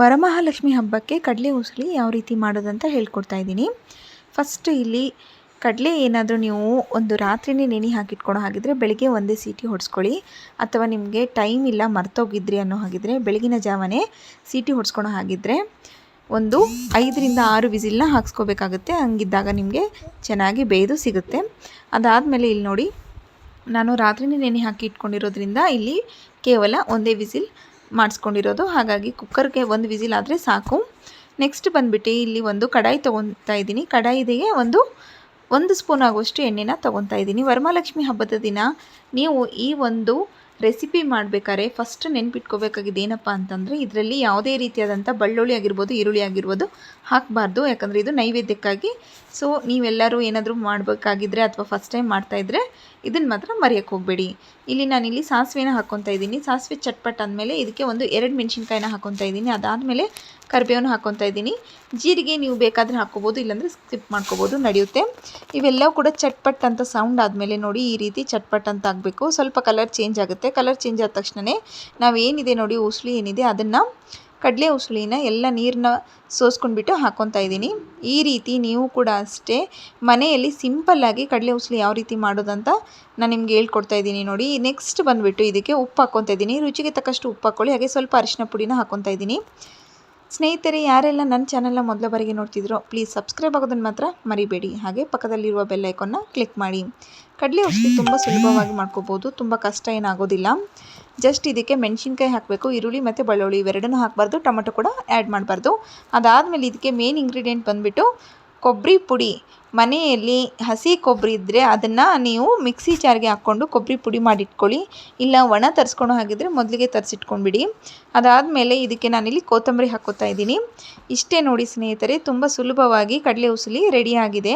ವರಮಹಾಲಕ್ಷ್ಮಿ ಹಬ್ಬಕ್ಕೆ ಕಡಲೆ ಉಸುಳಿ ಯಾವ ರೀತಿ ಮಾಡೋದಂತ ಹೇಳ್ಕೊಡ್ತಾ ಇದ್ದೀನಿ. ಫಸ್ಟ್ ಇಲ್ಲಿ ಕಡಲೆ ಏನಾದರೂ ನೀವು ಒಂದು ರಾತ್ರಿನೇ ನೆನೆ ಹಾಕಿಟ್ಕೊಳೋ ಹಾಗಿದ್ರೆ ಬೆಳಿಗ್ಗೆ ಒಂದೇ ಸೀಟಿ ಹೊಡೆಸ್ಕೊಳ್ಳಿ. ಅಥವಾ ನಿಮಗೆ ಟೈಮ್ ಇಲ್ಲ ಮರ್ತೋಗಿದ್ರಿ ಅನ್ನೋ ಹಾಗಿದ್ರೆ ಬೆಳಗಿನ ಜಾವನೇ ಸೀಟಿ ಹೊಡೆಸ್ಕೊಳೋ ಹಾಗಿದ್ರೆ ಒಂದು 5ರಿಂದ 6 ವಿಸಿಲ್ನ ಹಾಕ್ಸ್ಕೋಬೇಕಾಗುತ್ತೆ. ಹಂಗಿದ್ದಾಗ ನಿಮಗೆ ಚೆನ್ನಾಗಿ ಬೇಯ್ದು ಸಿಗುತ್ತೆ. ಅದಾದಮೇಲೆ ಇಲ್ಲಿ ನೋಡಿ, ನಾನು ರಾತ್ರಿನೇ ನೆನೆ ಹಾಕಿ ಇಟ್ಕೊಂಡಿರೋದ್ರಿಂದ ಇಲ್ಲಿ ಕೇವಲ ಒಂದೇ ವಿಸಿಲ್ ಮಾಡಿಸ್ಕೊಂಡಿರೋದು. ಹಾಗಾಗಿ ಕುಕ್ಕರ್ಗೆ ಒಂದು ವಿಸಿಲ್ ಆದರೆ ಸಾಕು. ನೆಕ್ಸ್ಟ್ ಬಂದುಬಿಟ್ಟು ಇಲ್ಲಿ ಒಂದು ಕಡಾಯಿ ತೊಗೊತಾ ಇದ್ದೀನಿ. ಕಡಾಯಿಗೆ ಒಂದು ಸ್ಪೂನ್ ಆಗುವಷ್ಟು ಎಣ್ಣೆನ ತೊಗೊತಾ ಇದ್ದೀನಿ. ವರಮಹಾಲಕ್ಷ್ಮಿ ಹಬ್ಬದ ದಿನ ನೀವು ಈ ಒಂದು ರೆಸಿಪಿ ಮಾಡಬೇಕಾದ್ರೆ ಫಸ್ಟ್ ನೆನ್ಪಿಟ್ಕೋಬೇಕಾಗಿದ್ದು ಏನಪ್ಪ ಅಂತಂದರೆ, ಇದರಲ್ಲಿ ಯಾವುದೇ ರೀತಿಯಾದಂಥ ಬೆಳ್ಳುಳ್ಳಿ ಆಗಿರ್ಬೋದು, ಈರುಳ್ಳಿ ಆಗಿರ್ಬೋದು ಹಾಕಬಾರ್ದು. ಯಾಕಂದರೆ ಇದು ನೈವೇದ್ಯಕ್ಕಾಗಿ. ಸೊ ನೀವೆಲ್ಲರೂ ಏನಾದರೂ ಮಾಡಬೇಕಾಗಿದ್ರೆ ಅಥವಾ ಫಸ್ಟ್ ಟೈಮ್ ಮಾಡ್ತಾಯಿದ್ರೆ ಇದನ್ನು ಮಾತ್ರ ಮರೆಯೋಕ್ಕೆ ಹೋಗಬೇಡಿ. ಇಲ್ಲಿ ನಾನಿಲ್ಲಿ ಸಾಸಿವೆನ ಹಾಕ್ಕೊತಾ ಇದ್ದೀನಿ. ಸಾಸಿವೆ ಚಟ್ಪಟ್ ಆದಮೇಲೆ ಇದಕ್ಕೆ ಒಂದು 2 ಮೆಣಸಿನ್ಕಾಯಿನ ಹಾಕ್ಕೊತಾ ಇದ್ದೀನಿ. ಅದಾದಮೇಲೆ ಕರಿಬೇವನ್ನು ಹಾಕ್ಕೊತಾ ಇದ್ದೀನಿ. ಜೀರಿಗೆ ನೀವು ಬೇಕಾದರೆ ಹಾಕ್ಕೋಬೋದು, ಇಲ್ಲಾಂದರೆ ಸ್ಕಿಪ್ ಮಾಡ್ಕೋಬೋದು, ನಡೆಯುತ್ತೆ. ಇವೆಲ್ಲವೂ ಕೂಡ ಚಟ್ಪಟ್ ಅಂತ ಸೌಂಡ್ ಆದಮೇಲೆ ನೋಡಿ ಈ ರೀತಿ ಚಟ್ಪಟ್ ಅಂತ ಆಗಬೇಕು. ಸ್ವಲ್ಪ ಕಲರ್ ಚೇಂಜ್ ಆಗುತ್ತೆ. ಕಲರ್ ಚೇಂಜ್ ಆದ ತಕ್ಷಣವೇ ನಾವೇನಿದೆ ನೋಡಿ ಉಸುಳಿ ಏನಿದೆ ಅದನ್ನು, ಕಡಲೆ ಉಸುಳಿನ ಎಲ್ಲ ನೀರನ್ನ ಸೋಸ್ಕೊಂಡ್ಬಿಟ್ಟು ಹಾಕ್ಕೊತಾ ಇದ್ದೀನಿ. ಈ ರೀತಿ ನೀವು ಕೂಡ ಅಷ್ಟೇ ಮನೆಯಲ್ಲಿ ಸಿಂಪಲ್ಲಾಗಿ ಕಡಲೆ ಉಸುಳಿ ಯಾವ ರೀತಿ ಮಾಡೋದಂತ ನಾನು ನಿಮ್ಗೆ ಹೇಳ್ಕೊಡ್ತಾ ಇದ್ದೀನಿ ನೋಡಿ. ನೆಕ್ಸ್ಟ್ ಬಂದುಬಿಟ್ಟು ಇದಕ್ಕೆ ಉಪ್ಪು ಹಾಕ್ಕೊತಾ ಇದ್ದೀನಿ. ರುಚಿಗೆ ತಕ್ಕಷ್ಟು ಉಪ್ಪು ಹಾಕ್ಕೊಳ್ಳಿ. ಹಾಗೆ ಸ್ವಲ್ಪ ಅರಿಶಿನ ಪುಡಿನ ಹಾಕ್ಕೊತಾ ಇದ್ದೀನಿ. ಸ್ನೇಹಿತರೆ, ಯಾರೆಲ್ಲ ನನ್ನ ಚಾನಲ್ನ ಮೊದಲ ಬಾರಿಗೆ ನೋಡ್ತಿದ್ರೋ ಪ್ಲೀಸ್ ಸಬ್ಸ್ಕ್ರೈಬ್ ಆಗೋದನ್ನು ಮಾತ್ರ ಮರಿಬೇಡಿ. ಹಾಗೆ ಪಕ್ಕದಲ್ಲಿರುವ ಬೆಲ್ ಐಕಾನ್ನ ಕ್ಲಿಕ್ ಮಾಡಿ. ಕಡಲೆ ಉಸುಳಿ ತುಂಬ ಸುಲಭವಾಗಿ ಮಾಡ್ಕೋಬೋದು, ತುಂಬ ಕಷ್ಟ ಏನಾಗೋದಿಲ್ಲ. ಜಸ್ಟ್ ಇದಕ್ಕೆ ಮೆಣಸಿನ್ಕಾಯಿ ಹಾಕಬೇಕು, ಈರುಳ್ಳಿ ಮತ್ತು ಬೆಳ್ಳುಳ್ಳಿ ಇವೆರಡನ್ನೂ ಹಾಕಬಾರ್ದು, ಟೊಮೆಟೊ ಕೂಡ ಆ್ಯಡ್ ಮಾಡಬಾರ್ದು. ಅದಾದಮೇಲೆ ಇದಕ್ಕೆ ಮೇನ್ ಇಂಗ್ರೀಡಿಯೆಂಟ್ ಬಂದುಬಿಟ್ಟು ಕೊಬ್ಬರಿ ಪುಡಿ. ಮನೆಯಲ್ಲಿ ಹಸಿ ಕೊಬ್ಬರಿ ಇದ್ದರೆ ಅದನ್ನು ನೀವು ಮಿಕ್ಸಿ ಜಾರ್ಗೆ ಹಾಕ್ಕೊಂಡು ಕೊಬ್ಬರಿ ಪುಡಿ ಮಾಡಿಟ್ಕೊಳ್ಳಿ. ಇಲ್ಲ ಒಣ ತರಿಸ್ಕೊಳೋ ಹಾಗಿದ್ರೆ ಮೊದಲಿಗೆ ತರಿಸಿಟ್ಕೊಂಡ್ಬಿಡಿ. ಅದಾದಮೇಲೆ ಇದಕ್ಕೆ ನಾನಿಲ್ಲಿ ಕೊತ್ತಂಬರಿ ಹಾಕ್ಕೊತಾ ಇದ್ದೀನಿ. ಇಷ್ಟೇ ನೋಡಿ ಸ್ನೇಹಿತರೆ, ತುಂಬ ಸುಲಭವಾಗಿ ಕಡಲೆ ಉಸುಳಿ ರೆಡಿಯಾಗಿದೆ.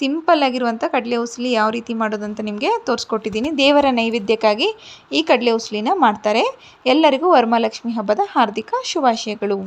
ಸಿಂಪಲ್ಲಾಗಿರುವಂಥ ಕಡಲೆ ಉಸುಳಿ ಯಾವ ರೀತಿ ಮಾಡೋದಂತ ನಿಮಗೆ ತೋರಿಸ್ಕೊಟ್ಟಿದ್ದೀನಿ. ದೇವರ ನೈವೇದ್ಯಕ್ಕಾಗಿ ಈ ಕಡಲೆ ಉಸುಳಿನ ಮಾಡ್ತಾರೆ. ಎಲ್ಲರಿಗೂ ವರಮಹಾಲಕ್ಷ್ಮಿ ಹಬ್ಬದ ಹಾರ್ದಿಕ ಶುಭಾಶಯಗಳು.